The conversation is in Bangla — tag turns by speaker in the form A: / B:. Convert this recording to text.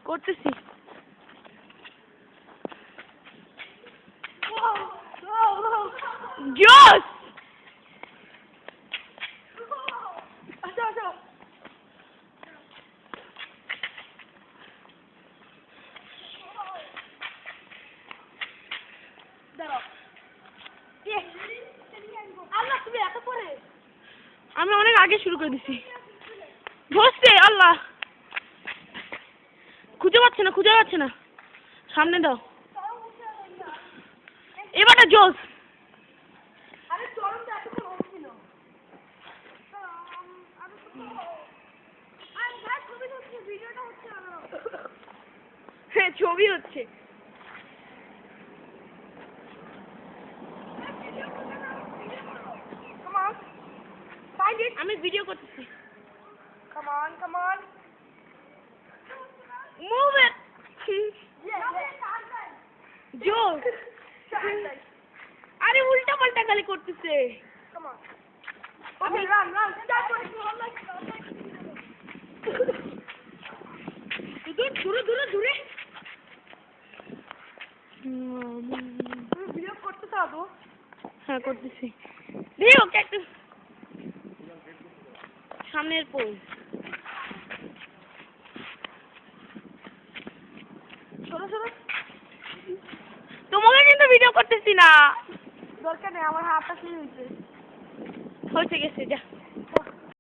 A: করতেছি। জোস
B: আসো আসো দাঁড়াও আল্লাহ তুমি এত পরে
A: আমি অনেক আগে শুরু করে দিছি। ধরছে আল্লাহ, খুঁজে পাচ্ছে না সামনে দাও। এবারে জোস।
B: আরে চরমটা এতক্ষণ হচ্ছিল আর ভাই ছবি হচ্ছে ভিডিওটা হচ্ছে না
A: হ্যাঁ ছবি হচ্ছে।
B: Come on. Find it.
A: আমি ভিডিও করতেছি।
B: Come on, come on.
A: Move it.
B: Yes.
A: জোস। আরে উল্টা পাল্টা খালি করতেছে।
B: Come on. Okay, run. Start করে দূরে তুমি ভিডিও করতে থাকো।
A: হ্যাঁ করতেছি। দেখো একটা সামনের পোজ।
B: সরো
A: তোমাকে কিন্তু ভিডিও করতেছি না।
B: দরকার নেই আমার হাতটা কি হয়েছে
A: হয়েছে গেছে যা।